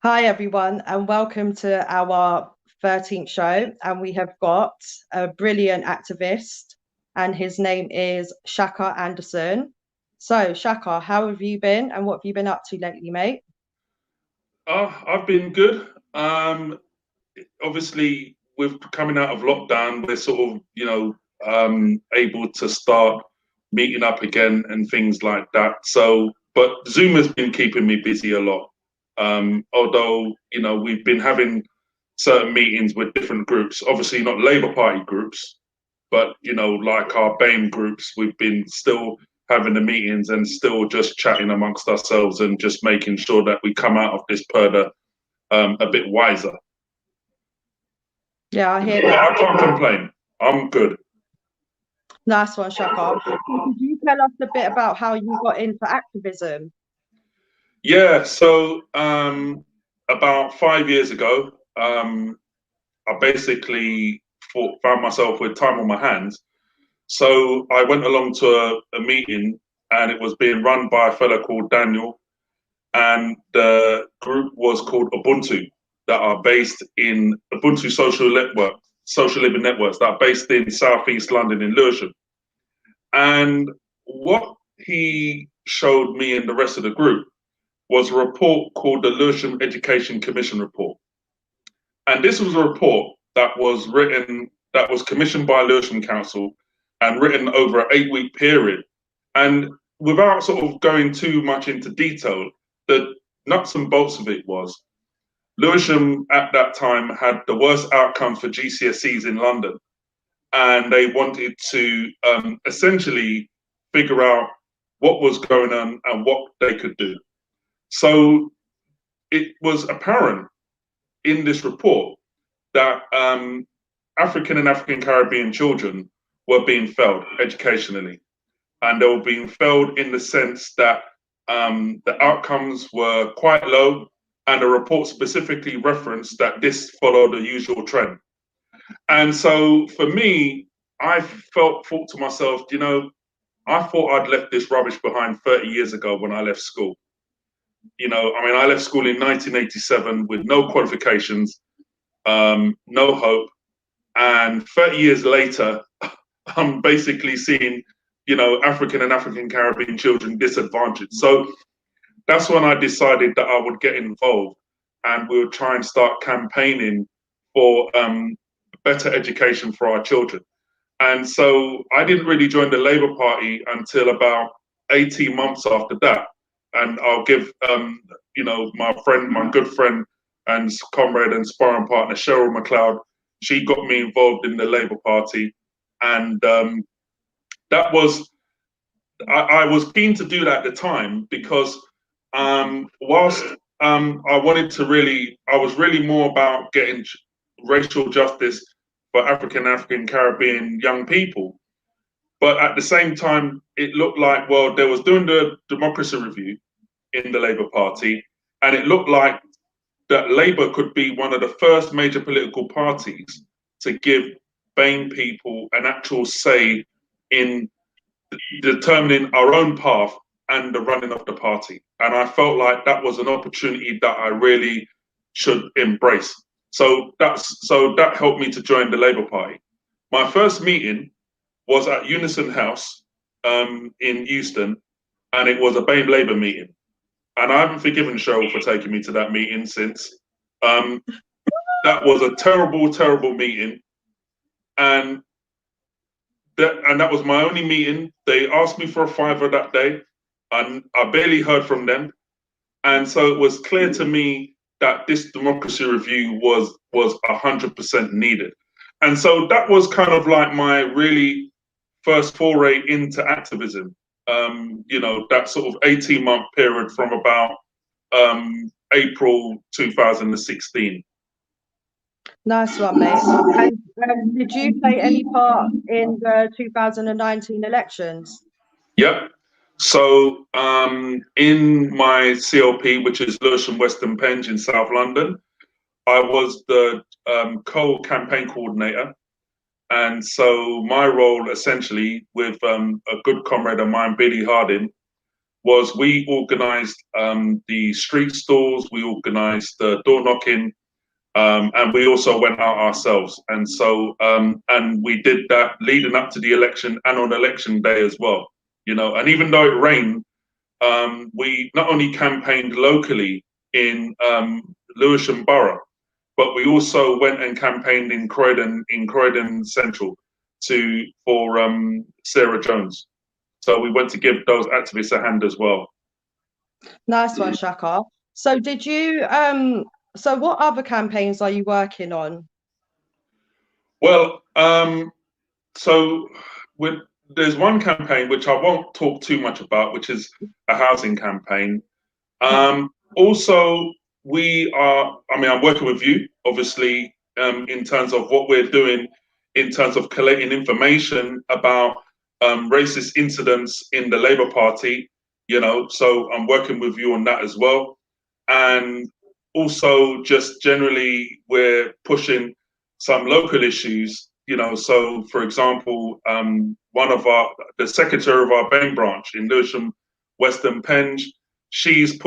Hi, everyone, and welcome to our 13th show. And we have got a brilliant activist, and his name is Shaka Anderson. So, Shaka, how have you been and what have you been up to lately, mate? I've been good. Obviously, with coming out of lockdown, we're sort of, able to start meeting up again and things like that. So, but Zoom has been keeping me busy a lot. Although, we've been having certain meetings with different groups, obviously not Labour Party groups, but, like our BAME groups, we've been still having the meetings and still just chatting amongst ourselves and just making sure that we come out of this purdah a bit wiser. Yeah, I hear But that. I can't complain. I'm good. Nice one, Shaka. Could you tell us a bit about how you got into activism? Yeah, so about 5 years ago, I basically found myself with time on my hands. So I went along to a meeting and it was being run by a fellow called Daniel, and the group was called Ubuntu, that are based in Ubuntu social living networks that are based in Southeast London in Lewisham. And what he showed me and the rest of the group was a report called the Lewisham Education Commission Report. And this was a report that was commissioned by Lewisham Council and written over an 8-week period. And without sort of going too much into detail, the nuts and bolts of it was Lewisham at that time had the worst outcomes for GCSEs in London. And they wanted to essentially figure out what was going on and what they could do. So it was apparent in this report that African and African Caribbean children were being failed educationally. And they were being failed in the sense that the outcomes were quite low, and the report specifically referenced that this followed the usual trend. And so for me, I thought to myself, I thought I'd left this rubbish behind 30 years ago when I left school. I left school in 1987 with no qualifications, no hope. And 30 years later, I'm basically seeing, African and African Caribbean children disadvantaged. So that's when I decided that I would get involved and we would try and start campaigning for better education for our children. And so I didn't really join the Labour Party until about 18 months after that. And I'll give, my good friend and comrade and sparring partner, Cheryl McLeod, she got me involved in the Labour Party. And that was, I was keen to do that at the time because whilst I was really more about getting racial justice for African Caribbean young people. But at the same time, it looked like, well, they was doing the democracy review in the Labour Party, and it looked like that Labour could be one of the first major political parties to give BAME people an actual say in determining our own path and the running of the party. And I felt like that was an opportunity that I really should embrace. So that helped me to join the Labour Party. My first meeting was at Unison House in Euston, and it was a BAME Labour meeting. And I haven't forgiven Cheryl for taking me to that meeting since. That was a terrible, terrible meeting. And that was my only meeting. They asked me for a fiver that day, and I barely heard from them. And so it was clear to me that this democracy review was 100% needed. And so that was kind of like my really first foray into activism. That sort of 18-month period from about April 2016. Nice one, mate. And did you play any part in the 2019 elections? Yep. So in my CLP, which is Lewisham Western Penge in South London, I was the co-campaign coordinator. And so my role essentially with a good comrade of mine, Billy Harding, was we organised the street stalls, we organised the door knocking, and we also went out ourselves. And so, and we did that leading up to the election and on election day as well. You know, and even though it rained, we not only campaigned locally in Lewisham Borough, but we also went and campaigned in Croydon Central for Sarah Jones. So we went to give those activists a hand as well. Nice one, Shaka. So did you so what other campaigns are you working on? Well, so there's one campaign which I won't talk too much about, which is a housing campaign. Also, I'm working with you, obviously, in terms of what we're doing, in terms of collating information about racist incidents in the Labour Party, you know, so I'm working with you on that as well. And also, just generally, we're pushing some local issues, you know, so for example, the secretary of our BAME branch in Lewisham, Western Penge, she's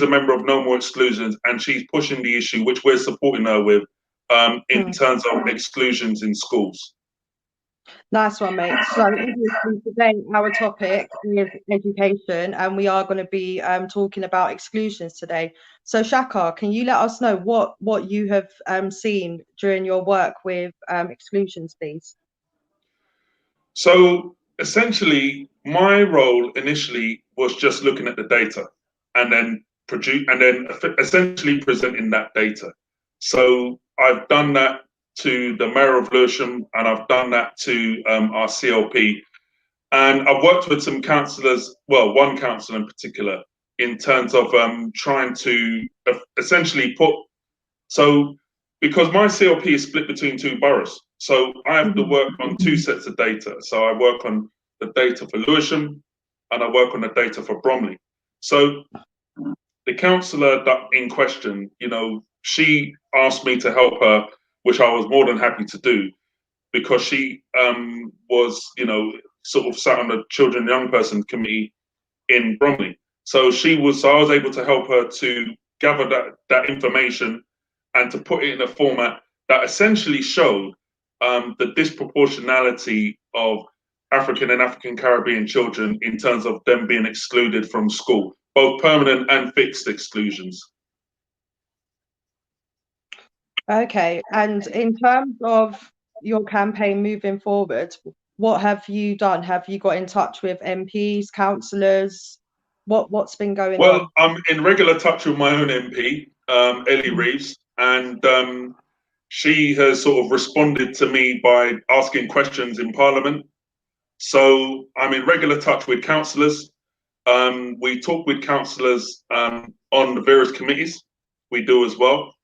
a member of No More Exclusions, and she's pushing the issue, which we're supporting her with, in terms of exclusions in schools. Nice one, mate. So obviously today our topic is education, and we are going to be talking about exclusions today. So Shaka, can you let us know what you have seen during your work with exclusions, please? So essentially, my role initially was just looking at the data and then essentially presenting that data. So I've done that to the mayor of Lewisham, and I've done that to our CLP. And I've worked with some councillors, well, one councillor in particular, in terms of trying to essentially because my CLP is split between two boroughs, so I have to work on two sets of data. So I work on the data for Lewisham, and I work on the data for Bromley. So the councillor in question, you know, she asked me to help her, which I was more than happy to do, because she was, you know, sort of sat on the Children and Young Person Committee in Bromley. So I was able to help her to gather that information and to put it in a format that essentially showed the disproportionality of African and African Caribbean children in terms of them being excluded from school, both permanent and fixed exclusions. Okay, and in terms of your campaign moving forward, what have you done? Have you got in touch with MPs, councillors? What's been going on? Well, I'm in regular touch with my own MP, Ellie Reeves, and she has sort of responded to me by asking questions in Parliament. So I'm in regular touch with councillors. We talk with councillors on the various committees. We do as well.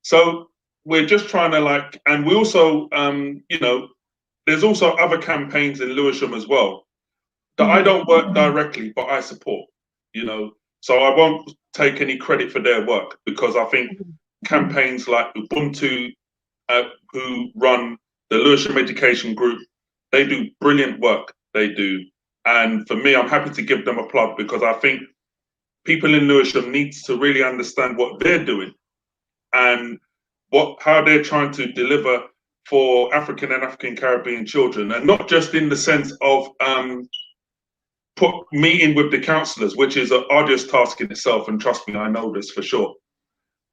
So we're just trying to and we also, you know, there's also other campaigns in Lewisham as well that I don't work directly, but I support, you know. So I won't take any credit for their work, because I think campaigns like Ubuntu, who run the Lewisham Education Group, they do brilliant work, they do. And for me, I'm happy to give them a plug, because I think people in Lewisham need to really understand what they're doing and how they're trying to deliver for African and African Caribbean children, and not just in the sense of meeting with the councillors, which is an arduous task in itself, and trust me, I know this for sure.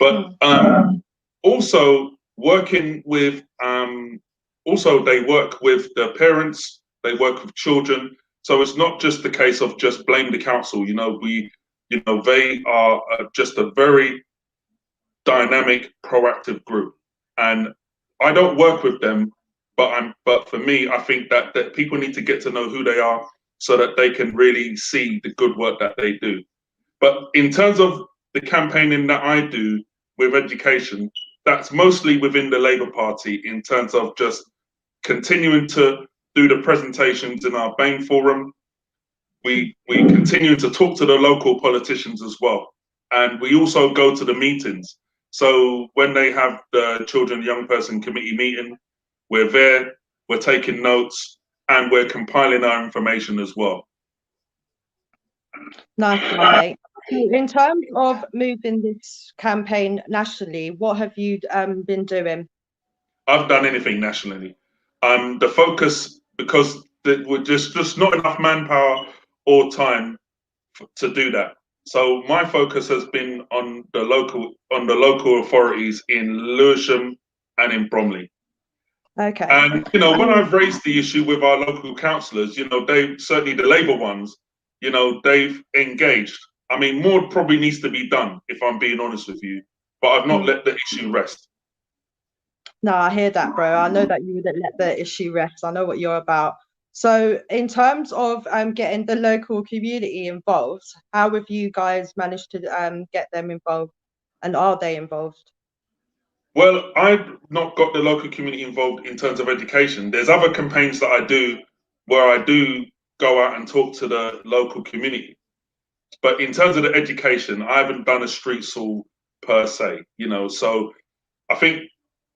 But also working with, also they work with the parents, they work with children. So it's not just the case of just blame the council. You know, they are just a very dynamic, proactive group, and I don't work with them, but for me, I think that people need to get to know who they are, so that they can really see the good work that they do. But in terms of the campaigning that I do with education, that's mostly within the Labour Party, in terms of just continuing to do the presentations in our BAME forum. We continue to talk to the local politicians as well. And we also go to the meetings. So when they have the Children and Young Person Committee meeting, we're there, we're taking notes, and we're compiling our information as well. Nice one, mate. So in terms of moving this campaign nationally, what have you been doing? I've done anything nationally. The focus, because we're just not enough manpower or time to do that. So my focus has been on the local authorities in Lewisham and in Bromley. Okay. And when I've raised the issue with our local councillors, they certainly, the Labour ones, they've engaged. I mean, more probably needs to be done, if I'm being honest with you. But I've not let the issue rest. No, I hear that, bro. I know that you wouldn't let the issue rest. I know what you're about. So, in terms of getting the local community involved, how have you guys managed to get them involved, and are they involved? Well, I've not got the local community involved in terms of education. There's other campaigns that I do where I do go out and talk to the local community. But in terms of the education, I haven't done a street stall per se, So I think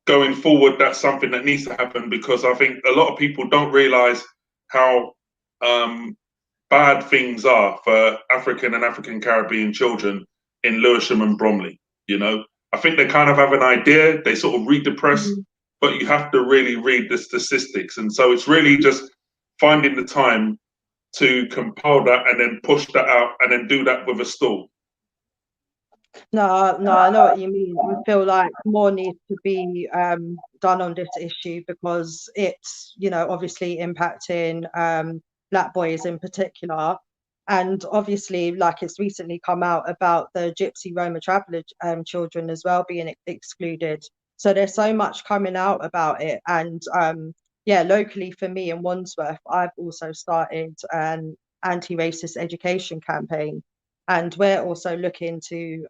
going forward, that's something that needs to happen, because I think a lot of people don't realise how bad things are for African and African Caribbean children in Lewisham and Bromley. I think they kind of have an idea, they sort of read the press, but you have to really read the statistics. And so it's really just finding the time to compile that and then push that out and then do that with a stall. No, I know what you mean. I feel like more needs to be done on this issue, because it's, obviously impacting Black boys in particular. And obviously, like, it's recently come out about the Gypsy Roma traveller children as well being excluded. So there's so much coming out about it. And yeah, locally for me in Wandsworth, I've also started an anti-racist education campaign. And we're also looking to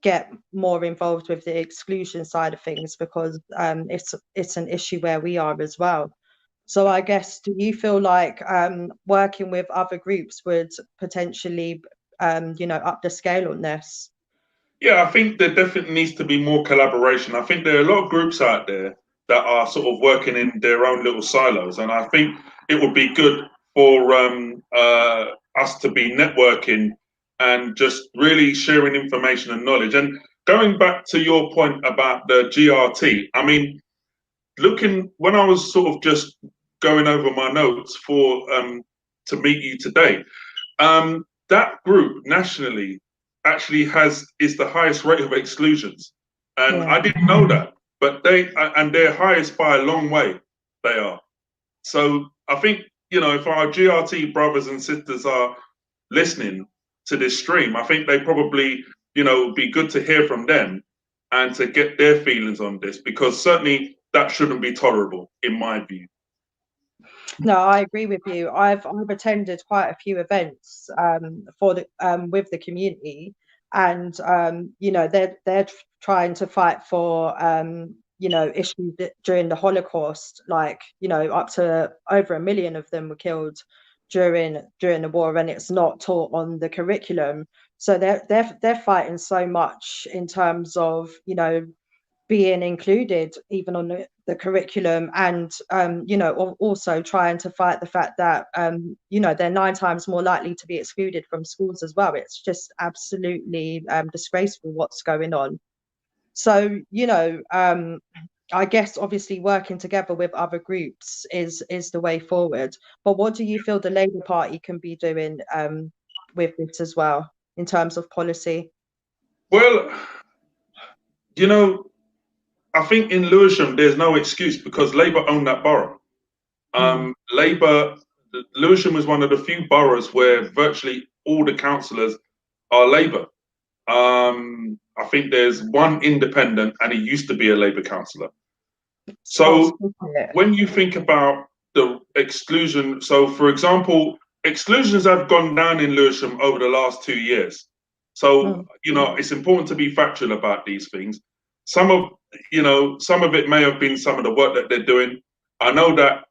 get more involved with the exclusion side of things, because it's an issue where we are as well. So I guess, do you feel like working with other groups would potentially, up the scale on this? Yeah, I think there definitely needs to be more collaboration. I think there are a lot of groups out there that are sort of working in their own little silos, and I think it would be good for us to be networking and just really sharing information and knowledge. And going back to your point about the GRT, I mean, when I was sort of just going over my notes for to meet you today, that group nationally actually is the highest rate of exclusions, and Yeah. I didn't know that. But they're highest by a long way. They are. So I think if our GRT brothers and sisters are listening to this stream, I think they probably would be good to hear from them and to get their feelings on this, because certainly that shouldn't be tolerable in my view. No, I agree with you. I've attended quite a few events for the with the community, and they're trying to fight for issues during the Holocaust. Like, up to over 1 million of them were killed during the war, and it's not taught on the curriculum. So they're fighting so much in terms of being included even on the curriculum, and also trying to fight the fact that they're 9 times more likely to be excluded from schools as well. It's just absolutely disgraceful what's going on. So I guess obviously working together with other groups is the way forward. But what do you feel the Labour Party can be doing with this as well in terms of policy? Well, I think in Lewisham there's no excuse, because Labour own that borough. Lewisham is one of the few boroughs where virtually all the councillors are Labour. I think there's one independent, and he used to be a Labour councillor. So when you think about the exclusion, so for example, exclusions have gone down in Lewisham over the last 2 years. So, it's important to be factual about these things. Some of it may have been some of the work that they're doing. I know that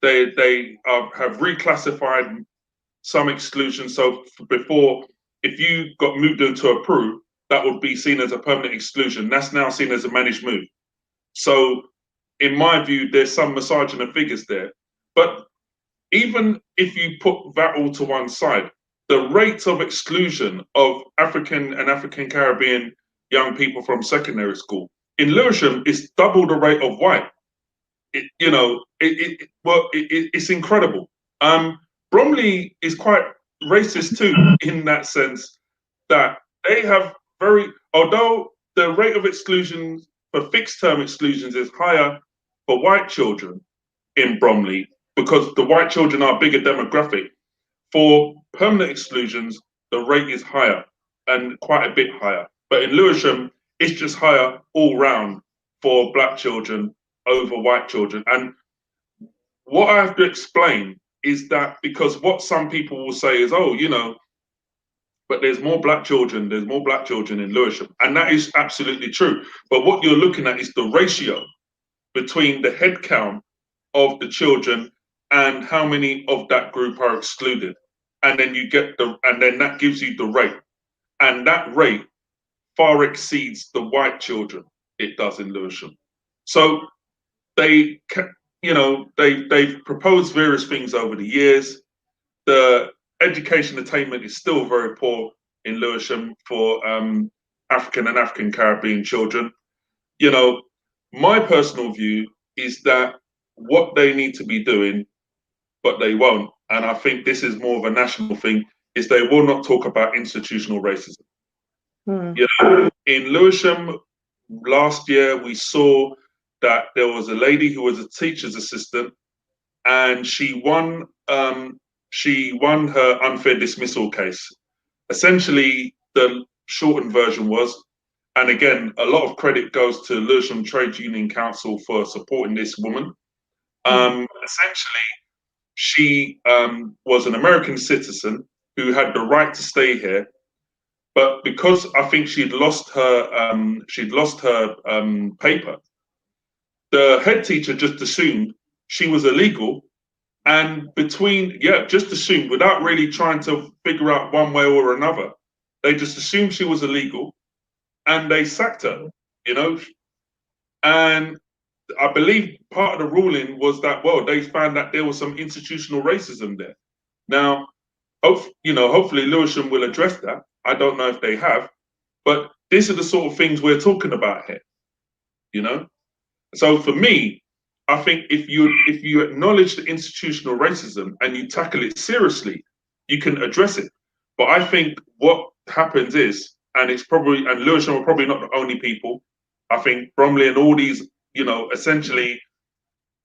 they have reclassified some exclusions. So before, if you got moved into approved, that would be seen as a permanent exclusion. That's now seen as a managed move. So in my view, there's some massaging of figures there. But even if you put that all to one side, the rate of exclusion of African and African Caribbean young people from secondary school in Lewisham is double the rate of white. It's incredible. Bromley is quite racist too, in that sense that they have although the rate of exclusions for fixed term exclusions is higher for white children in Bromley because the white children are a bigger demographic. For permanent exclusions, the rate is higher and quite a bit higher. But in Lewisham, it's just higher all round for black children over white children. And what I have to explain is that because what some people will say is, but there's more black children in Lewisham. And that is absolutely true. But what you're looking at is the ratio between the head count of the children and how many of that group are excluded. And then that gives you the rate. And that rate far exceeds the white children it does in Lewisham. So they've proposed various things over the years. The education attainment is still very poor in Lewisham for African and African Caribbean children. My personal view is that what they need to be doing, but they won't, and I think this is more of a national thing, is they will not talk about institutional racism. In Lewisham last year, we saw that there was a lady who was a teacher's assistant, and she won her unfair dismissal case. Essentially, the shortened version was, and again, a lot of credit goes to Lewisham Trade Union Council for supporting this woman. Essentially, she was an American citizen who had the right to stay here, but because I think she'd lost her paper, the head teacher just assumed she was illegal, and just assumed without really trying to figure out one way or another. They just assumed she was illegal, and they sacked her. And I believe part of the ruling was that, they found that there was some institutional racism there. Now, hopefully Lewisham will address that. I don't know if they have, but these are the sort of things we're talking about here, So for me, I think if you acknowledge the institutional racism and you tackle it seriously, you can address it. But I think what happens is, and Lewisham are probably not the only people. I think Bromley and all these, essentially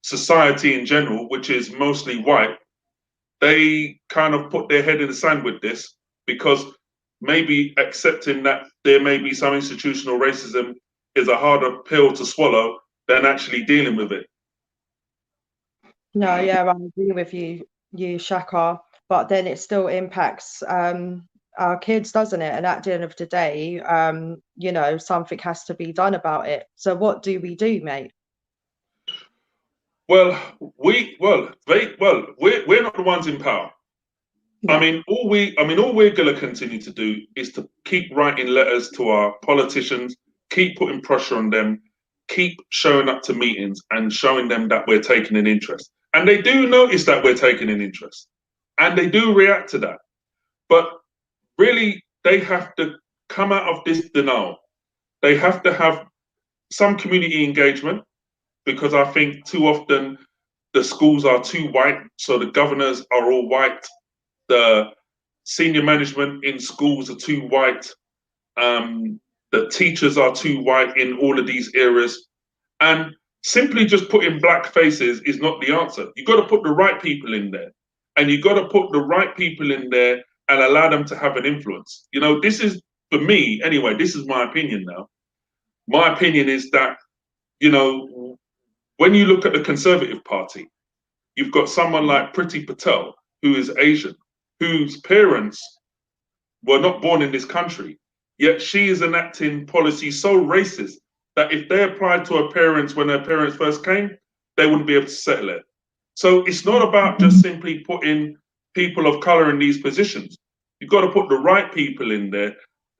society in general, which is mostly white, they kind of put their head in the sand with this because maybe accepting that there may be some institutional racism is a harder pill to swallow than actually dealing with it. No, yeah, I agree with you, Shaka. But then it still impacts our kids, doesn't it? And at the end of the day, something has to be done about it. So what do we do, mate? Well, we're not the ones in power. Yeah. All we're gonna continue to do is to keep writing letters to our politicians, keep putting pressure on them, keep showing up to meetings and showing them that we're taking an interest. And they do notice that we're taking an interest, and they do react to that. But really, they have to come out of this denial. They have to have some community engagement, because I think too often the schools are too white, so the governors are all white, the senior management in schools are too white, the teachers are too white in all of these areas. And simply just putting black faces is not the answer. You've got to put the right people in there. And you've got to put the right people in there and allow them to have an influence. This is, for me, anyway, this is my opinion now. My opinion is that, when you look at the Conservative Party, you've got someone like Priti Patel, who is Asian, whose parents were not born in this country, yet she is enacting policies so racist that if they applied to her parents when her parents first came, they wouldn't be able to settle it. So it's not about just simply putting people of color in these positions. You've got to put the right people in there,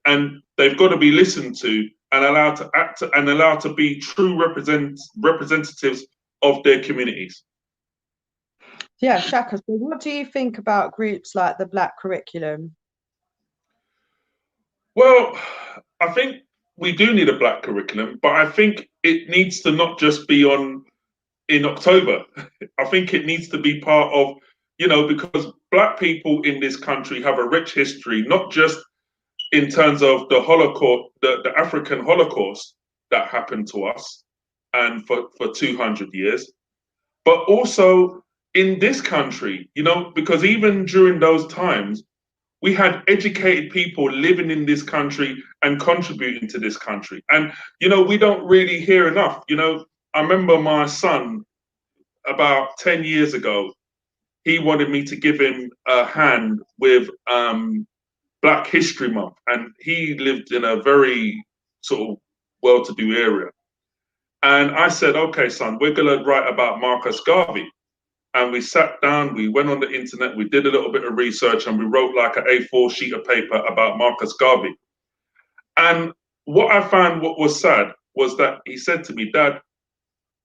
and they've got to be listened to and allowed to act and allowed to be true representatives of their communities. Yeah, Shaka, so what do you think about groups like the Black Curriculum? Well, I think we do need a black curriculum, but I think it needs to not just be on in October. I think it needs to be part of, because black people in this country have a rich history, not just in terms of the Holocaust, the African Holocaust that happened to us and for 200 years, but also in this country, because even during those times, we had educated people living in this country and contributing to this country. And, we don't really hear enough. I remember my son about 10 years ago, he wanted me to give him a hand with Black History Month. And he lived in a very sort of well-to-do area. And I said, okay, son, we're going to write about Marcus Garvey. And we sat down, we went on the internet, we did a little bit of research, and we wrote like an A4 sheet of paper about Marcus Garvey. And what I found what was sad was that he said to me, Dad,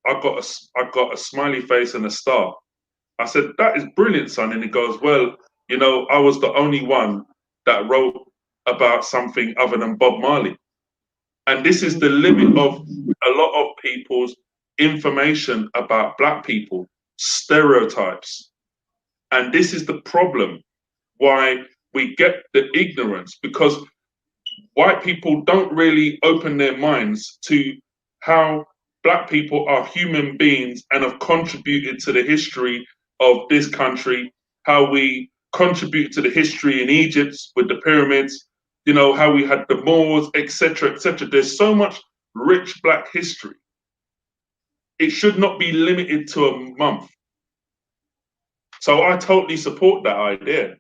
I got a smiley face and a star. I said, that is brilliant, son. And he goes, well, I was the only one that wrote about something other than Bob Marley. And this is the limit of a lot of people's information about Black people, stereotypes. And this is the problem why we get the ignorance, because white people don't really open their minds to how Black people are human beings and have contributed to the history of this country, how we contribute to the history in Egypt with the pyramids, how we had the Moors, etc., etc. There's so much rich Black history. It should not be limited to a month. So I totally support that idea.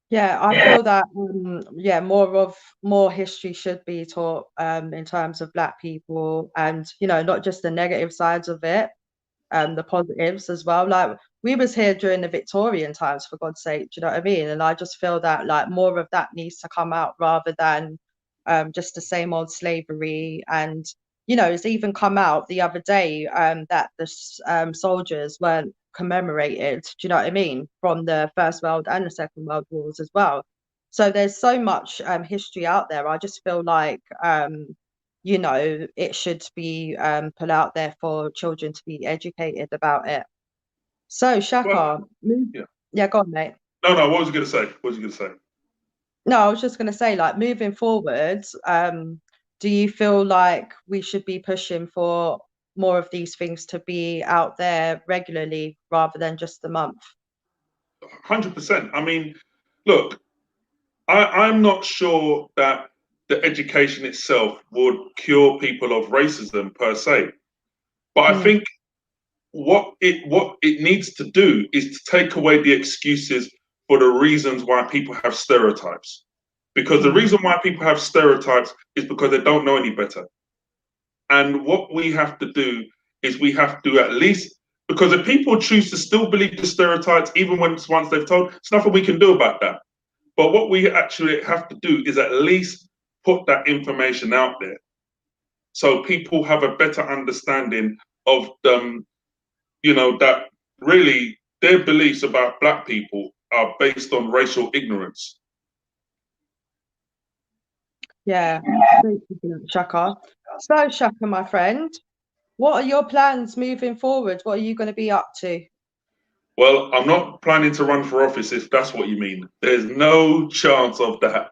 Yeah, I feel that more history should be taught in terms of Black people, and not just the negative sides of it, the positives as well. Like, we was here during the Victorian times, for God's sake, do you know what I mean? And I just feel that like more of that needs to come out rather than just the same old slavery. And it's even come out the other day that the soldiers weren't commemorated, do you know what I mean, from the First World and the Second World Wars as well. So there's so much history out there. I just feel like it should be put out there for children to be educated about it. So, Shaka, Well, yeah. yeah, go on, mate. No, what was you going to say? What was you going to say? No, I was just going to say, like, moving forward, do you feel like we should be pushing for more of these things to be out there regularly rather than just a month? 100%. I mean, look, I'm not sure that the education itself would cure people of racism per se, but I think what it needs to do is to take away the excuses for the reasons why people have stereotypes. Because the reason why people have stereotypes is because they don't know any better. And what we have to do is we have to at least, because if people choose to still believe the stereotypes, even once they've told, there's nothing we can do about that. But what we actually have to do is at least put that information out there so people have a better understanding of that really their beliefs about Black people are based on racial ignorance. Yeah, thank you, Shaka. So, Shaka, my friend, what are your plans moving forward? What are you going to be up to? Well, I'm not planning to run for office, if that's what you mean. There's no chance of that.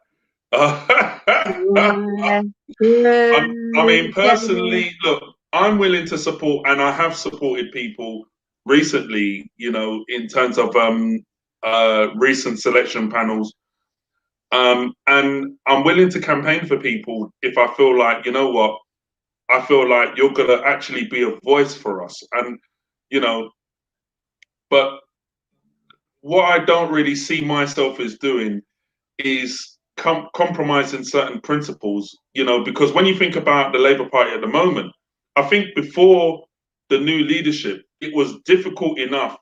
I mean, personally, look, I'm willing to support, and I have supported people recently, in terms of recent selection panels. And I'm willing to campaign for people if I feel like, what, I feel like you're going to actually be a voice for us. And, but what I don't really see myself as doing is compromising certain principles, because when you think about the Labour Party at the moment, I think before the new leadership, it was difficult enough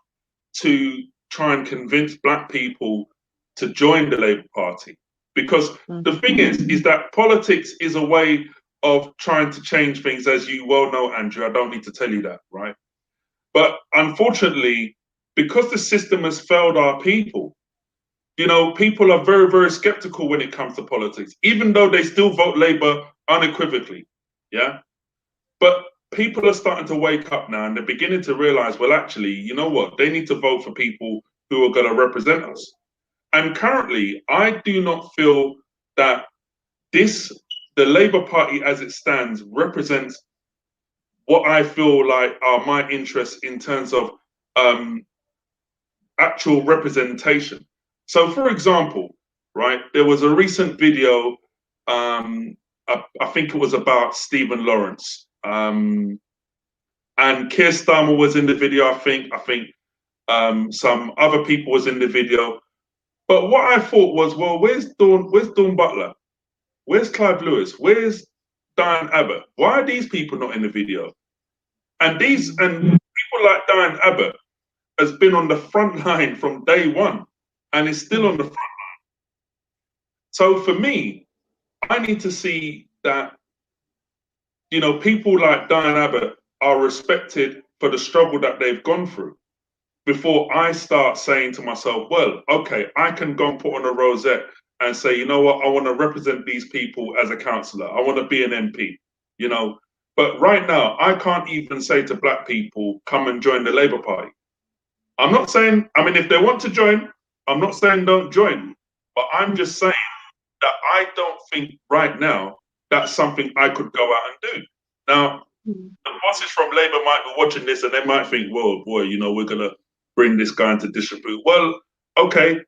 to try and convince Black people to join the Labour Party. Because the thing is that politics is a way of trying to change things, as you well know, Andrew. I don't need to tell you that, right? But unfortunately, because the system has failed our people, you know, people are very, very skeptical when it comes to politics, even though they still vote Labour unequivocally. Yeah. But people are starting to wake up now and they're beginning to realize, well, actually, you know what? They need to vote for people who are going to represent us. And currently, I do not feel that the Labour Party as it stands represents what I feel like are my interests in terms of actual representation. So, for example, right, there was a recent video, I think it was about Stephen Lawrence, and Keir Starmer was in the video. I think some other people was in the video. But what I thought was, well, where's Dawn Butler? Where's Clive Lewis? Where's Diane Abbott? Why are these people not in the video? And people like Diane Abbott has been on the front line from day one and is still on the front line. So for me, I need to see that, you know, people like Diane Abbott are respected for the struggle that they've gone through before I start saying to myself, well, okay, I can go and put on a rosette and say, you know what, I want to represent these people as a councillor. I want to be an MP, you know. But right now, I can't even say to black people, come and join the Labour Party. I'm not saying, I mean, if they want to join, I'm not saying don't join. But I'm just saying that I don't think right now that's something I could go out and do. Now, the bosses from Labour might be watching this and they might think, well, boy, you know, we're going to bring this guy into disrepute. Well, okay,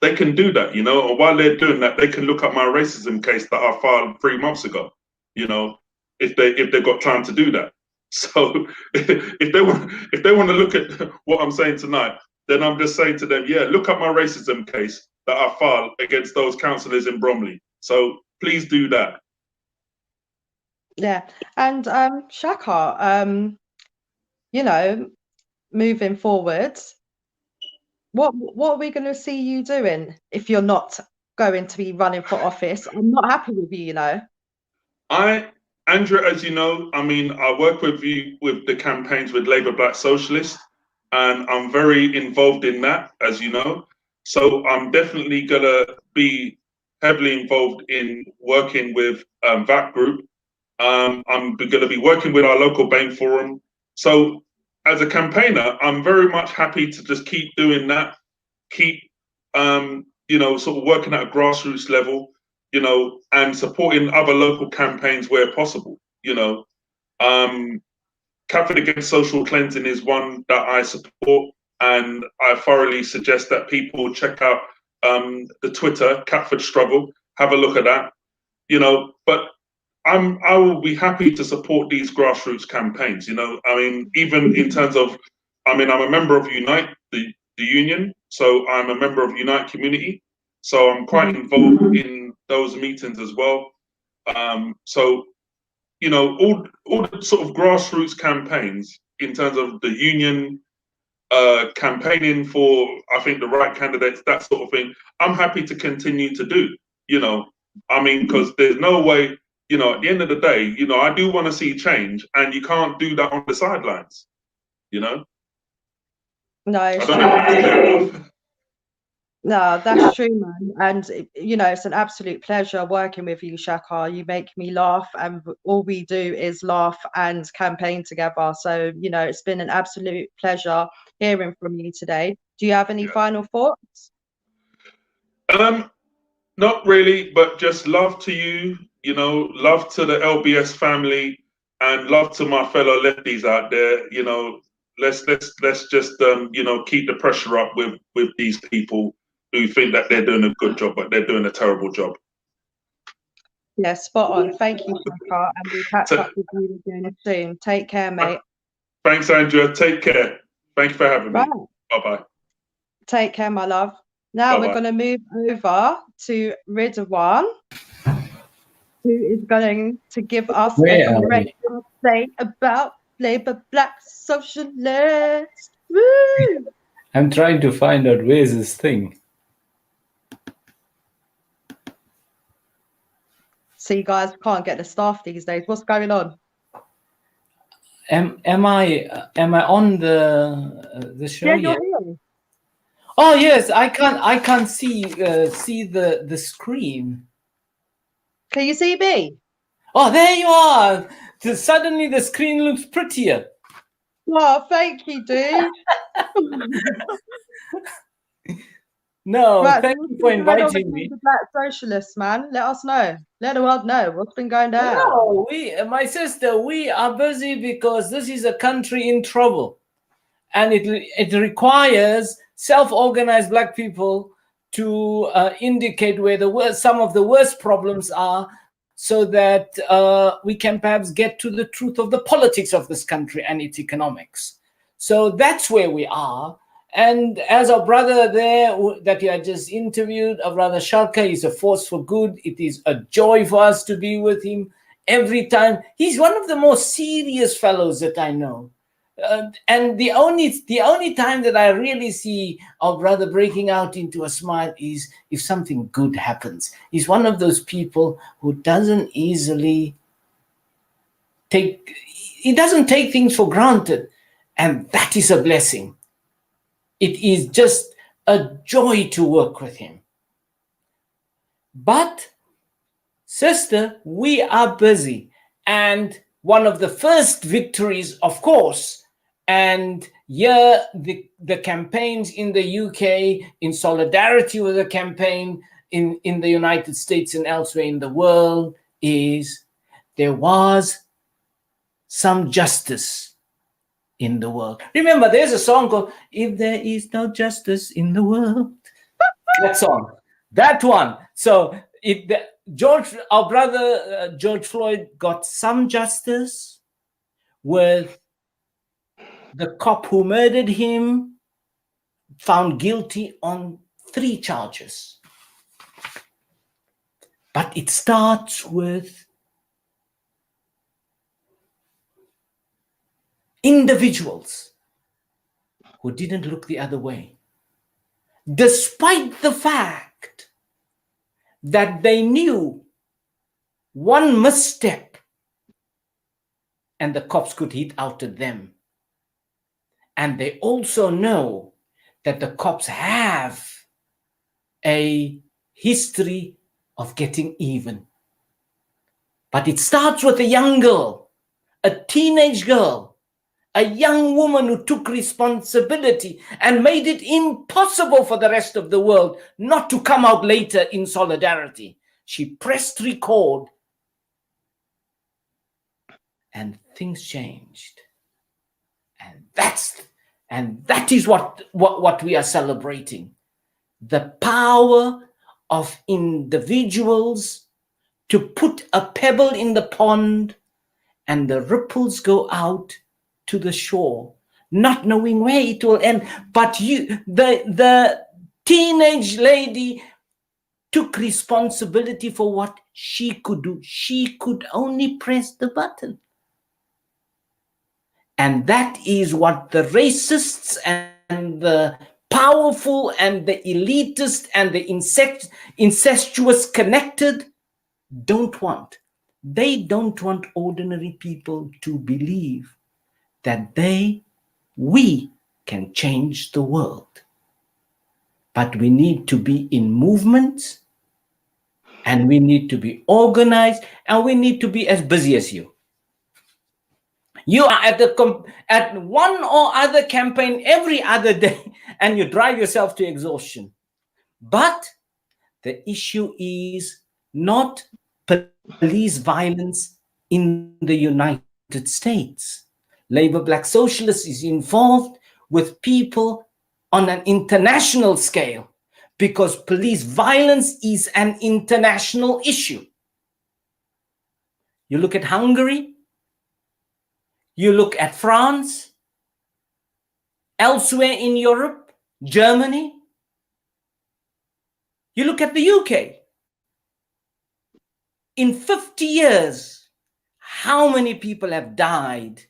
they can do that, you know, and while they're doing that, they can look at my racism case that I filed 3 months ago, you know, if they've got time to do that. So if they want to look at what I'm saying tonight, then I'm just saying to them, yeah, look at my racism case that I filed against those councillors in Bromley. So please do that. Yeah. And Shaka, you know, moving forward, what are we going to see you doing if you're not going to be running for office? I'm not happy with you, you know. Andrew, as you know, I mean, I work with you with the campaigns with Labour Black Socialists, and I'm very involved in that, as you know. So I'm definitely going to be heavily involved in working with that group. I'm going to be working with our local BAME forum. So as a campaigner, I'm very much happy to just keep doing that, keep, you know, sort of working at a grassroots level, you know, and supporting other local campaigns where possible, you know. Catford Against Social Cleansing is one that I support, and I thoroughly suggest that people check out the Twitter, Catford Struggle, have a look at that, you know, but I will be happy to support these grassroots campaigns, you know. I mean, even in terms of, I mean, I'm a member of Unite, the union, so I'm a member of Unite Community, so I'm quite involved in those meetings as well. So, you know, all the sort of grassroots campaigns in terms of the union, campaigning for, I think, the right candidates, that sort of thing, I'm happy to continue to do, you know. I mean, because there's no way, you know, at the end of the day, you know, I do want to see change, and you can't do that on the sidelines, you know. No, I don't know if that's clear enough. no, that's true, man. And you know, it's an absolute pleasure working with you, Shaka. You make me laugh, and all we do is laugh and campaign together. So, you know, it's been an absolute pleasure hearing from you today. Do you have any final thoughts? Not really, but just love to you, you know, love to the LBS family, and love to my fellow lefties out there. You know, let's just you know, keep the pressure up with these people who think that they're doing a good job, but they're doing a terrible job. Yeah, spot on. Thank you, Shaka, and we'll catch up with you again soon. Take care, mate. Thanks, Andrea. Take care. Thank you for having me. Bye-bye. Take care, my love. Now we're going to move over to Ridwan, who is going to give us a great update about Labour Black Socialists. Woo! I'm trying to find out where's this thing. See, guys, can't get the staff these days. What's going on? Am I on the show? Yeah, you're here. Oh yes, I can't see the screen. Can you see me? Oh, there you are. Suddenly the screen looks prettier. Oh, thank you, dude. No, Right, thank so you what's for been going on inviting with me. the Black Socialists, man? Let us know. Let the world know what's been going down. No, my sister, we are busy because this is a country in trouble, and it requires self-organized Black people to indicate where some of the worst problems are, so that we can perhaps get to the truth of the politics of this country and its economics. So that's where we are. And as our brother there that you had just interviewed, our brother Shaka, is a force for good. It is a joy for us to be with him every time. He's one of the most serious fellows that I know. And the only time that I really see our brother breaking out into a smile is if something good happens. He's one of those people who doesn't easily take things for granted, and that is a blessing. It is just a joy to work with him. But, sister, we are busy. And one of the first victories, of course, and the campaigns in the UK in solidarity with the campaign in the United States and elsewhere in the world, is there was some justice in the world. Remember, there's a song called "If There Is No Justice in the World." That song, that one. So our brother George Floyd got some justice with the cop who murdered him, found guilty on 3 charges. But it starts with individuals who didn't look the other way, despite the fact that they knew one misstep and the cops could hit out at them. And they also know that the cops have a history of getting even. But it starts with a young girl, a teenage girl, a young woman who took responsibility and made it impossible for the rest of the world not to come out later in solidarity. She pressed record and things changed. And that is what we are celebrating. The power of individuals to put a pebble in the pond and the ripples go out to the shore, not knowing where it will end. But the teenage lady took responsibility for what she could do. She could only press the button. And that is what the racists and the powerful and the elitist and the incestuous connected don't want. They don't want ordinary people to believe that we can change the world. But we need to be in movement, and we need to be organized, and we need to be as busy as you. You are at one or other campaign every other day, and you drive yourself to exhaustion. But the issue is not police violence in the United States. Labour Black Socialists is involved with people on an international scale because police violence is an international issue. You look at Hungary, you look at France, elsewhere in Europe, Germany, you look at the UK. In 50 years, how many people have died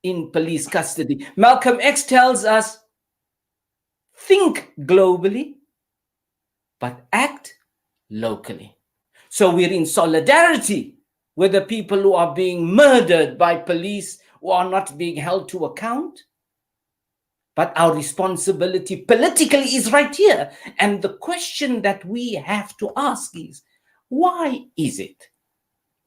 in police custody? Malcolm X tells us, think globally, but act locally. So we're in solidarity with the people who are being murdered by police who are not being held to account. But our responsibility politically is right here. And the question that we have to ask is, why is it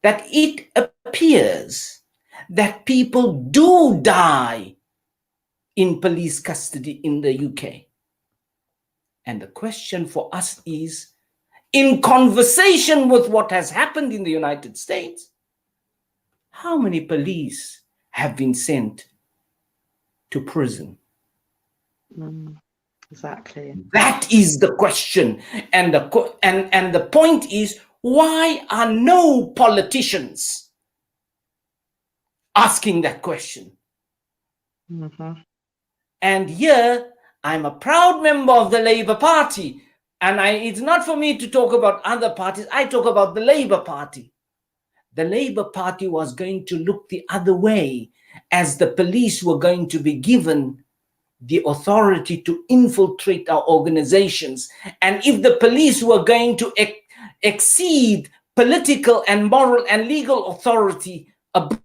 that it appears that people do die in police custody in the UK? And the question for us is, in conversation with what has happened in the United States, how many police have been sent to prison? Exactly. That is the question. And the point is, why are no politicians asking that question? And here, I'm a proud member of the Labour Party. And it's not for me to talk about other parties. I talk about the Labour Party. The Labour Party was going to look the other way, as the police were going to be given the authority to infiltrate our organizations. And if the police were going to exceed political and moral and legal authority abroad,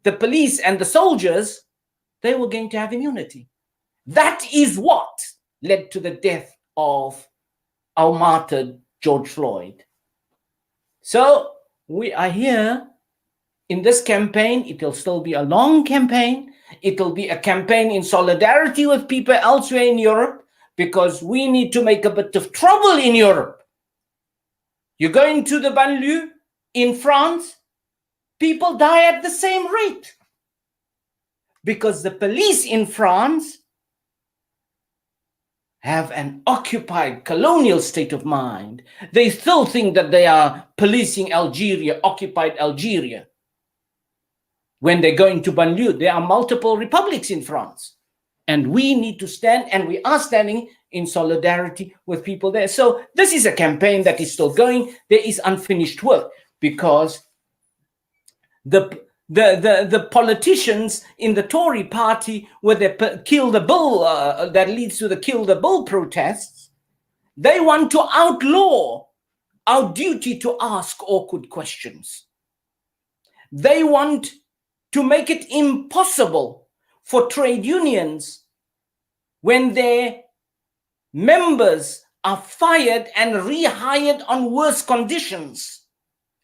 the police and the soldiers, they were going to have immunity. That is what led to the death of our martyr George Floyd. So we are here in this campaign. It will still be a long campaign. It will be a campaign in solidarity with people elsewhere in Europe, because we need to make a bit of trouble in Europe. You go into the banlieue in France, people die at the same rate, because the police in France have an occupied colonial state of mind. They still think that they are policing Algeria, occupied Algeria. When they go into banlieue, there are multiple republics in France. And we need to stand, and we are standing in solidarity with people there. So this is a campaign that is still going. There is unfinished work, because the politicians in the Tory party, where they kill the bull, that leads to the kill the bull protests, they want to outlaw our duty to ask awkward questions. They want to make it impossible for trade unions, when their members are fired and rehired on worse conditions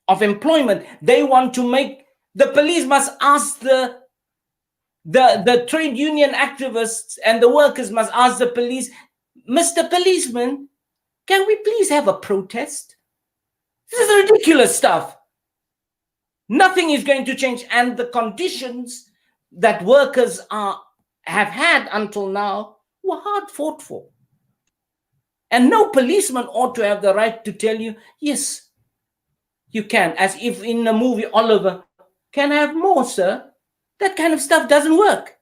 of employment, they want to make the police must ask the trade union activists, and the workers must ask the police, Mr. Policeman, can we please have a protest? This is ridiculous stuff. Nothing is going to change. And the conditions that workers have had until now were hard fought for. And no policeman ought to have the right to tell you, yes, you can. As if in the movie Oliver, can I have more, sir? That kind of stuff doesn't work.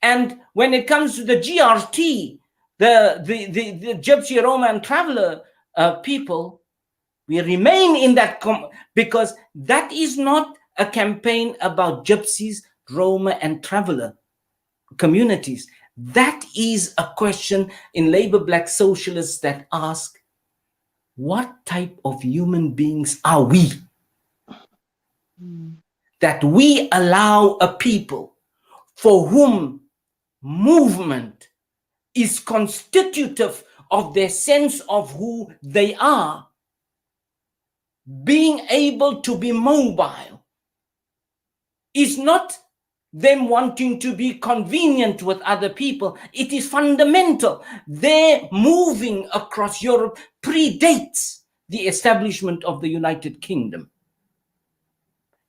And when it comes to the GRT, the Gypsy, Roma, and Traveler people, we remain in that, because that is not a campaign about Gypsies, Roma, and Traveler communities. That is a question in Labour Black Socialists that ask, what type of human beings are we? That we allow a people for whom movement is constitutive of their sense of who they are, being able to be mobile is not them wanting to be convenient with other people. It is fundamental. Their moving across Europe predates the establishment of the United Kingdom.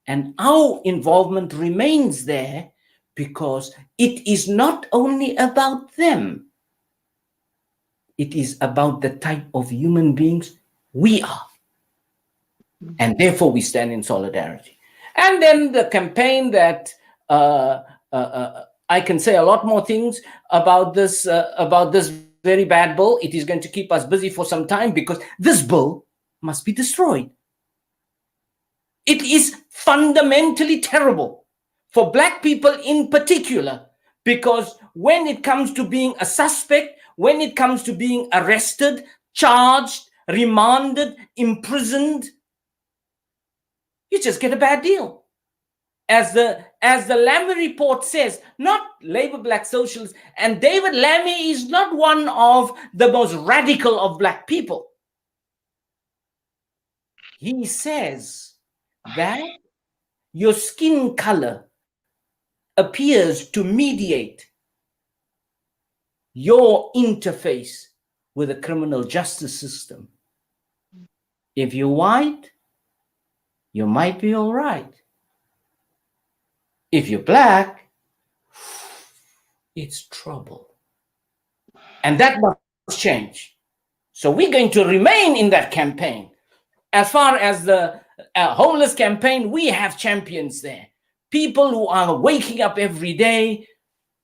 And our involvement remains there because it is not only about them. It is about the type of human beings we are. And therefore we stand in solidarity. And then the campaign that I can say a lot more things about this very bad bill. It is going to keep us busy for some time because this bill must be destroyed. It is fundamentally terrible for Black people in particular, because when it comes to being a suspect, when it comes to being arrested, charged, remanded, imprisoned, you just get a bad deal. as the Lammy report says, not Labour Black Socialists. And David Lammy is not one of the most radical of black people. He says that your skin color appears to mediate your interface with the criminal justice system. If you're white, you might be all right. If you're black, it's trouble. And that must change. So we're going to remain in that campaign. As far as the homeless campaign, we have champions there. People who are waking up every day,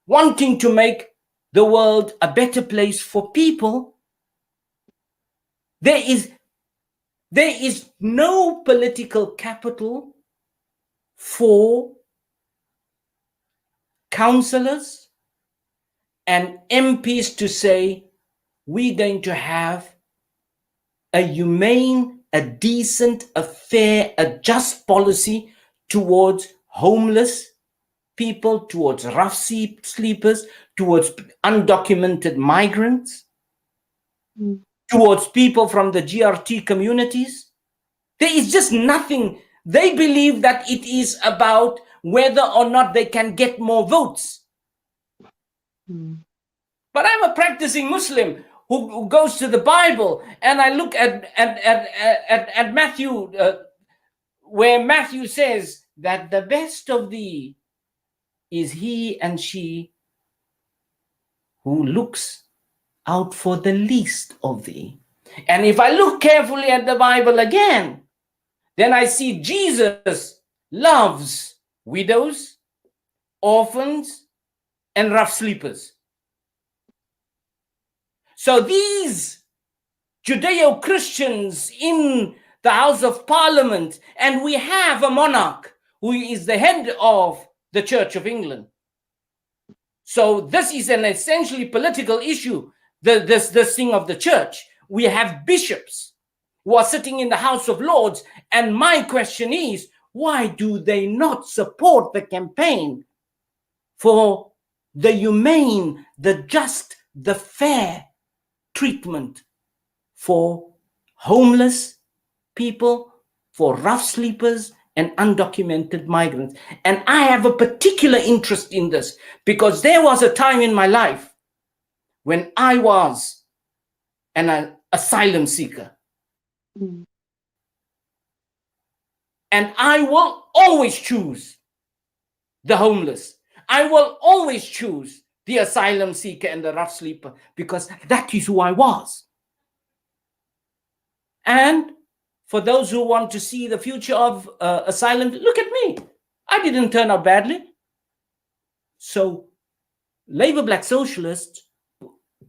wanting to make the world a better place for people. There is no political capital for councillors and MPs to say, we're going to have a humane, a decent, a fair, a just policy towards homeless people, towards rough sleepers, towards undocumented migrants, towards people from the GRT communities. There is just nothing. They believe that it is about whether or not they can get more votes. But I'm a practicing Muslim who goes to the Bible, and I look at Matthew, where Matthew says that the best of thee is he and she who looks out for the least of thee. And if I look carefully at the Bible again, then I see Jesus loves widows, orphans, and rough sleepers. So these Judeo-Christians in the House of Parliament, and we have a monarch who is the head of the Church of England. So this is an essentially political issue, this thing of the church. We have bishops who are sitting in the House of Lords, and my question is, why do they not support the campaign for the humane, the just, the fair treatment for homeless people, for rough sleepers, and undocumented migrants? And I have a particular interest in this because there was a time in my life when I was an asylum seeker. And I will always choose the homeless. I will always choose the asylum seeker and the rough sleeper because that is who I was. And for those who want to see the future of asylum, look at me. I didn't turn out badly. So Labour Black Socialists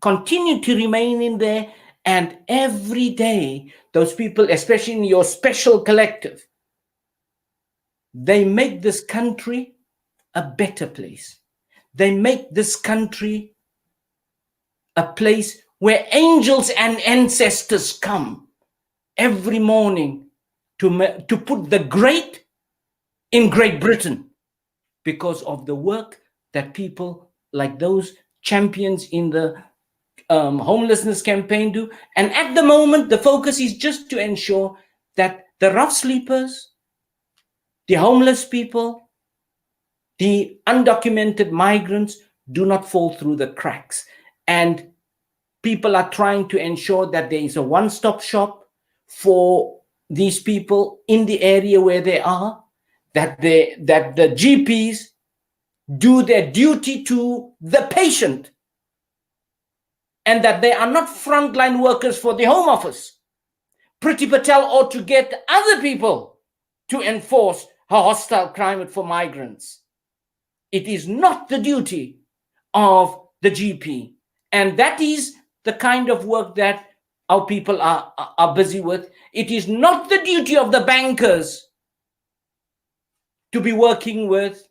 continue to remain in there, and every day those people, especially in your special collective, they make this country a better place. They make this country a place where angels and ancestors come every morning to put the great in Great Britain because of the work that people like those champions in the homelessness campaign do. And at the moment, the focus is just to ensure that the rough sleepers, the homeless people, the undocumented migrants do not fall through the cracks. And people are trying to ensure that there is a one-stop shop for these people in the area where they are, that the GPs do their duty to the patient, and that they are not frontline workers for the Home Office. Priti Patel ought to get other people to enforce a hostile climate for migrants. It is not the duty of the GP. And that is the kind of work that our people are busy with. It is not the duty of the bankers to be working with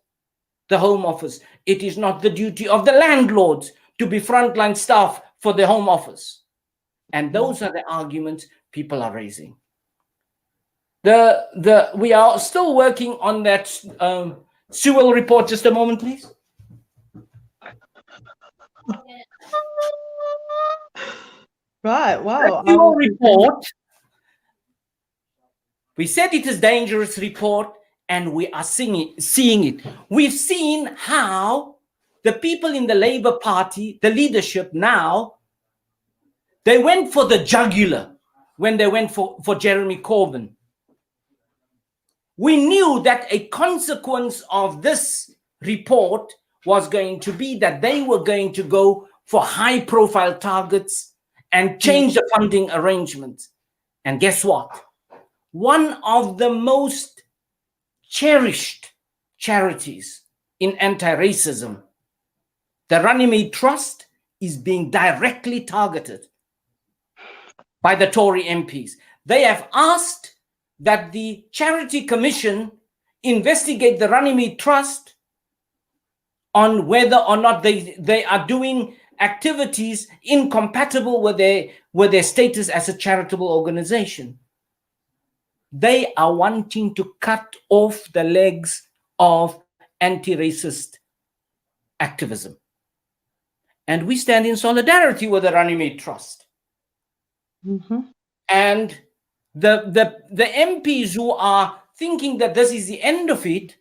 the Home Office. It is not the duty of the landlords to be frontline staff for the Home Office. And those are the arguments people are raising. We are still working on that Sue will report. Just a moment, please. Right, wow. Sue will report. We said it is dangerous report, and we are seeing it. We've seen how the people in the Labour Party, the leadership now, they went for the jugular when they went for Jeremy Corbyn. We knew that a consequence of this report was going to be that they were going to go for high-profile targets and change the funding arrangements. And guess what? One of the most cherished charities in anti-racism, the Runnymede Trust, is being directly targeted by the Tory MPs. They have asked that the Charity Commission investigate the Runnymede Trust on whether or not they are doing activities incompatible with their status as a charitable organization. They are wanting to cut off the legs of anti-racist activism. And we stand in solidarity with the Runnymede Trust. Mm-hmm. And the MPs who are thinking that this is the end of it,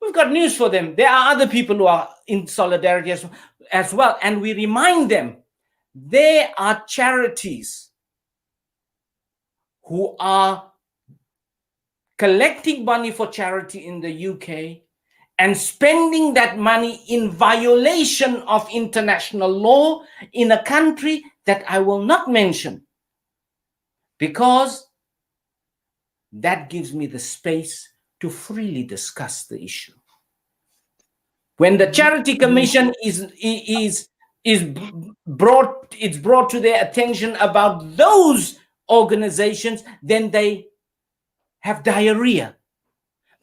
we've got news for them. There are other people who are in solidarity as well. And we remind them, there are charities who are collecting money for charity in the UK and spending that money in violation of international law in a country that I will not mention, because that gives me the space to freely discuss the issue. When the Charity Commission is brought to their attention about those organizations, then they have diarrhea.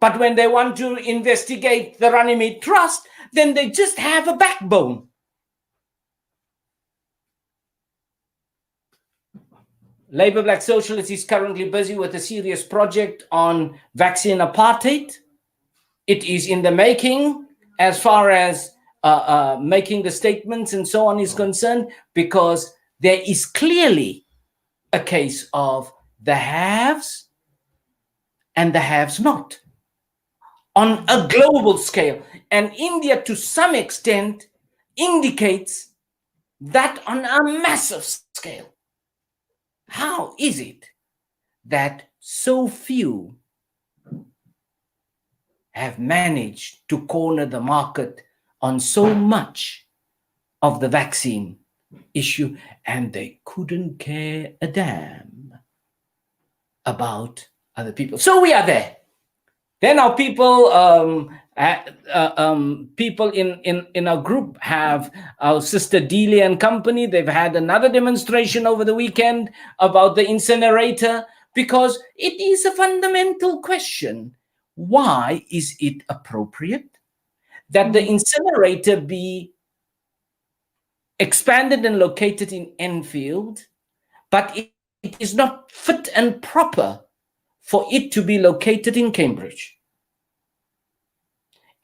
But when they want to investigate the Runnymede Trust, then they just have a backbone. Labour Black Socialists is currently busy with a serious project on vaccine apartheid. It is in the making as far as making the statements and so on is concerned, because there is clearly a case of the haves and the haves not on a global scale. And India, to some extent, indicates that on a massive scale. How is it that so few have managed to corner the market on so much of the vaccine issue, and they couldn't care a damn about other people? So we are there. Then our people, people in our group have our sister Delia and company. They've had another demonstration over the weekend about the incinerator, because it is a fundamental question. Why is it appropriate that the incinerator be expanded and located in Enfield, but it is not fit and proper for it to be located in Cambridge?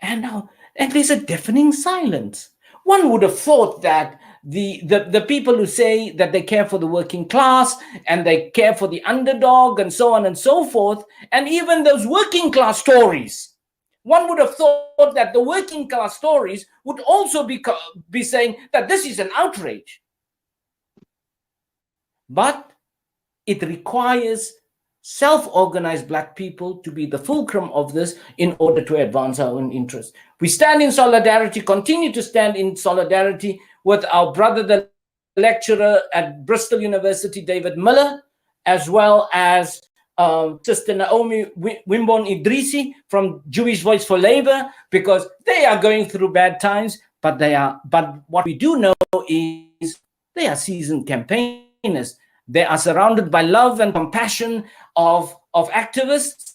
And now, and there's a deafening silence. One would have thought that the people who say that they care for the working class and they care for the underdog and so on and so forth, and even those working class Tories, one would have thought that the working class Tories would also be saying that this is an outrage. But it requires self-organized Black people to be the fulcrum of this in order to advance our own interests. We stand in solidarity, continue to stand in solidarity with our brother, the lecturer at Bristol University, David Miller, as well as Sister Naomi Wimborne Idrisi from Jewish Voice for Labour, because they are going through bad times, but what we do know is they are seasoned campaigners. They are surrounded by love and compassion of activists,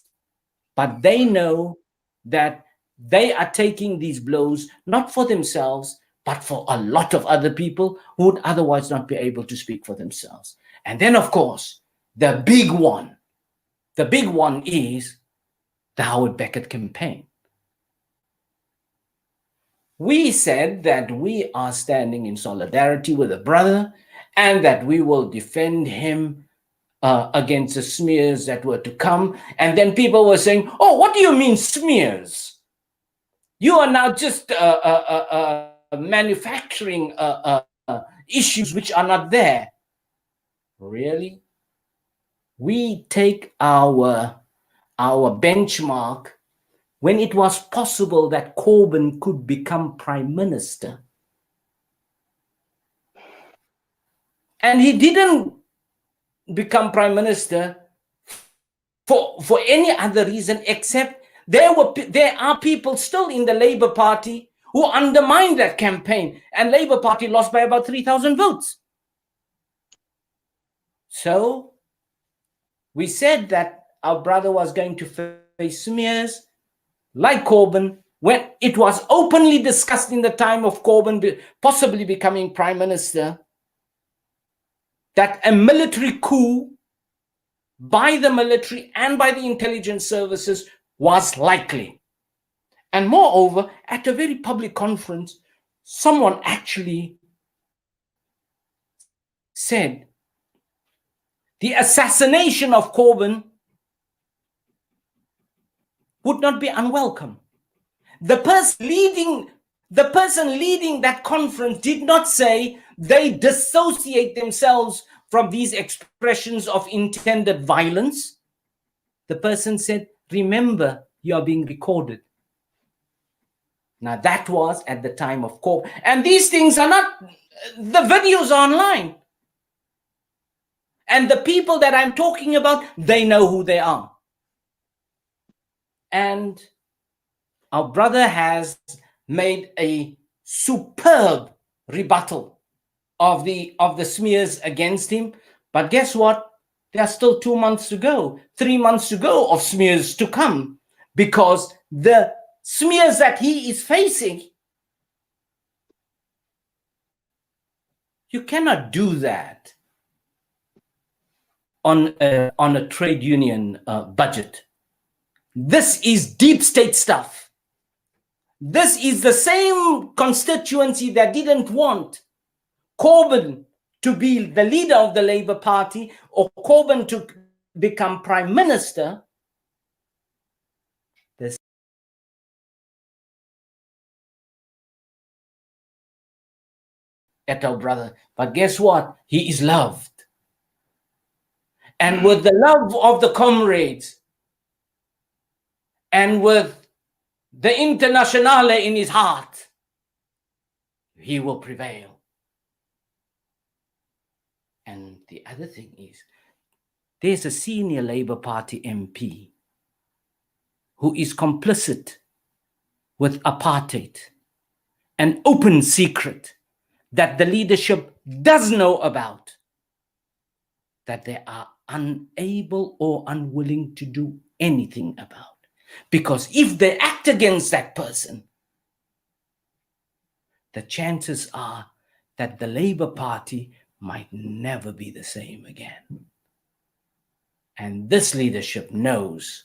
but they know that they are taking these blows not for themselves, but for a lot of other people who would otherwise not be able to speak for themselves. And then, of course, the big one is the Howard Beckett campaign. we said that we are standing in solidarity with a brother and that we will defend him against the smears that were to come. And then people were saying, oh, what do you mean smears? You are now just manufacturing issues which are not there. Really? We take our benchmark when it was possible that Corbyn could become prime minister. And he didn't become prime minister for any other reason except there are people still in the Labour Party who undermined that campaign, and Labour Party lost by about 3,000 votes. So we said that our brother was going to face smears like Corbyn when it was openly discussed in the time of Corbyn possibly becoming prime minister that a military coup by the military and by the intelligence services was likely. And moreover, at a very public conference, someone actually said the assassination of Corbyn would not be unwelcome. The person leading that conference did not say they dissociate themselves from these expressions of intended violence. The person said, remember, you are being recorded. Now that was at the time of Corbyn. And these things are not, the videos are online. And the people that I'm talking about, they know who they are. And our brother has made a superb rebuttal of the smears against him. But guess what? There are still 2 months to go, 3 months to go of smears to come, because the smears that he is facing, you cannot do that on a trade union budget. This is deep state stuff. This is the same constituency that didn't want Corbyn to be the leader of the Labour Party or Corbyn to become prime minister. This at our brother. But guess what? He is loved. And with the love of the comrades and with the Internationale in his heart, he will prevail. And the other thing is, there's a senior Labour Party MP who is complicit with apartheid, an open secret that the leadership does know about, that they are unable or unwilling to do anything about. Because if they act against that person, the chances are that the Labour Party might never be the same again. And this leadership knows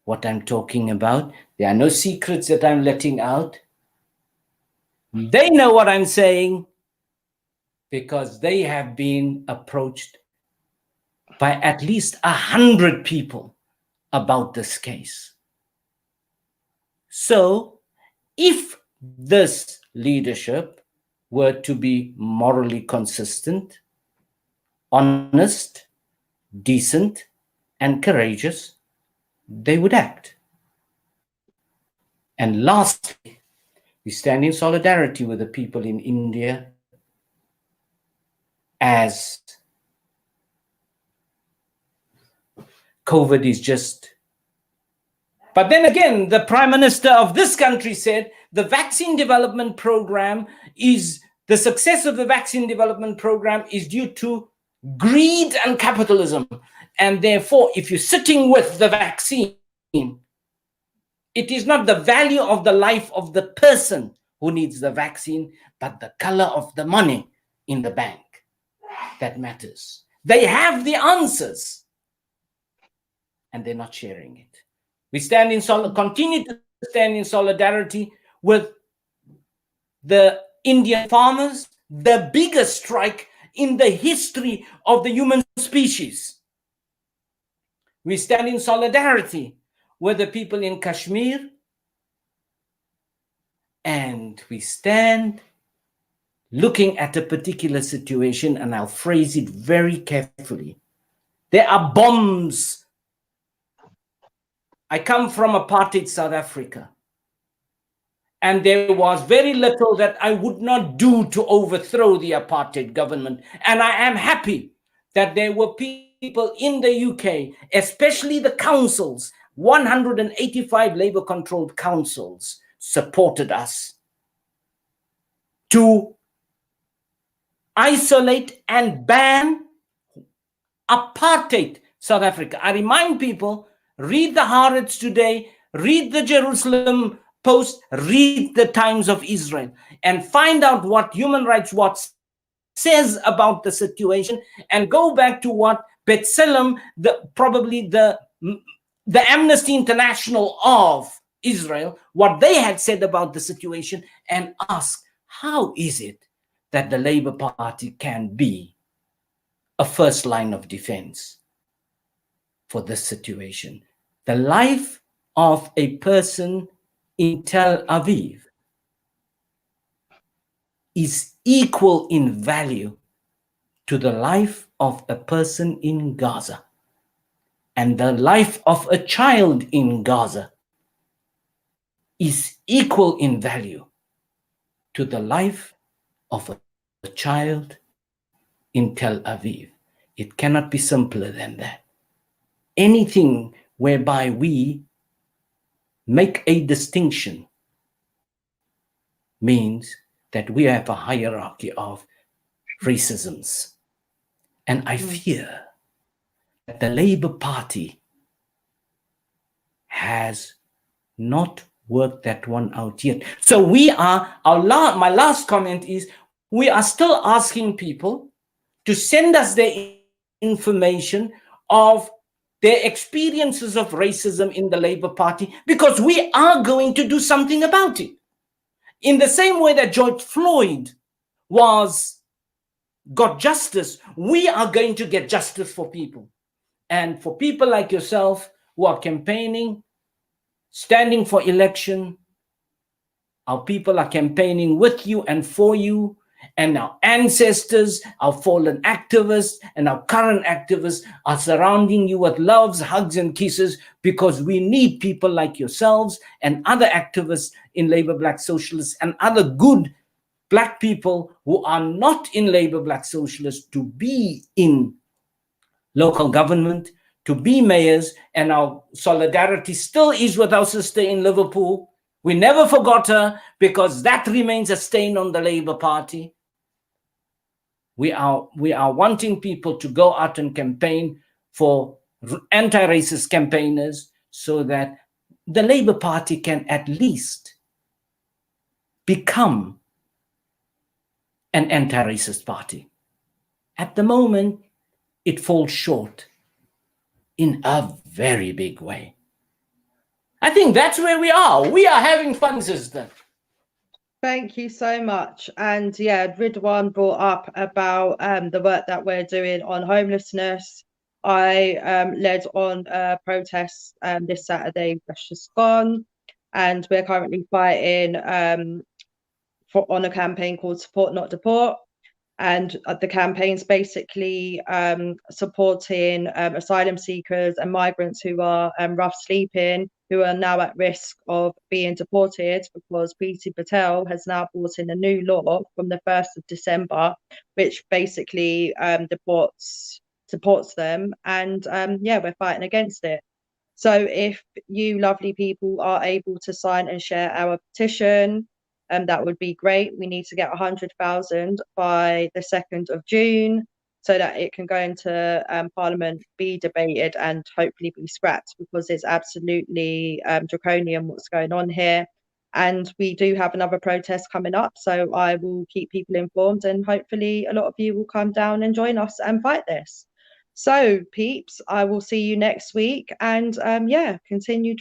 what I'm talking about. There are no secrets that I'm letting out. They know what I'm saying because they have been approached by at least 100 people about this case. So if this leadership were to be morally consistent, honest, decent, and courageous, they would act. And lastly, we stand in solidarity with the people in India as COVID is just... But then again, the Prime Minister of this country said the vaccine development program is, the success of the vaccine development program is due to greed and capitalism. And therefore, if you're sitting with the vaccine, it is not the value of the life of the person who needs the vaccine, but the color of the money in the bank that matters. They have the answers, and they're not sharing it. We stand in continue to stand in solidarity with the Indian farmers, the biggest strike in the history of the human species. We stand in solidarity with the people in Kashmir, and we stand looking at a particular situation, and I'll phrase it very carefully. There are bombs. I come from apartheid South Africa, and there was very little that I would not do to overthrow the apartheid government. And I am happy that there were people in the UK, especially the councils, 185 Labour-controlled councils, supported us to isolate and ban apartheid South Africa. I remind people, read the Haaretz today, read the Jerusalem Post, read the Times of Israel, and find out what Human Rights Watch says about the situation, and go back to what B'Tselem, probably the Amnesty International of Israel, what they had said about the situation, and ask, how is it that the Labour Party can be a first line of defense for this situation? The life of a person in Tel Aviv is equal in value to the life of a person in Gaza. And the life of a child in Gaza is equal in value to the life of a child in Tel Aviv. It cannot be simpler than that. Anything whereby we make a distinction means that we have a hierarchy of racisms. And I fear that the Labour Party has not worked that one out yet. So we are, my last comment is, we are still asking people to send us their information of their experiences of racism in the Labour Party, because we are going to do something about it. In the same way that George Floyd got justice, we are going to get justice for people. And for people like yourself who are campaigning, standing for election, our people are campaigning with you and for you, and our ancestors, our fallen activists, and our current activists are surrounding you with loves, hugs, and kisses, because we need people like yourselves and other activists in Labour Black Socialists and other good Black people who are not in Labour Black Socialists to be in local government, to be mayors. And our solidarity still is with our sister in Liverpool. We never forgot her, because that remains a stain on the Labour Party. We are wanting people to go out and campaign for anti-racist campaigners, so that the Labour Party can at least become an anti-racist party. At the moment, it falls short in a very big way. I think that's where we are. We are having fun, sister. Thank you so much. And yeah, Ridwan brought up about the work that we're doing on homelessness. I led on a protest this Saturday that's just gone, and we're currently fighting on a campaign called Support Not Deport. And the campaign's basically supporting asylum seekers and migrants who are rough sleeping, who are now at risk of being deported, because Priti Patel has now brought in a new law from the 1st of December, which basically supports them. And yeah, we're fighting against it. So if you lovely people are able to sign and share our petition, that would be great. We need to get 100,000 by the 2nd of June so that it can go into Parliament, be debated, and hopefully be scrapped, because it's absolutely draconian what's going on here. And we do have another protest coming up, so I will keep people informed, and hopefully a lot of you will come down and join us and fight this. So peeps, I will see you next week, and yeah, continue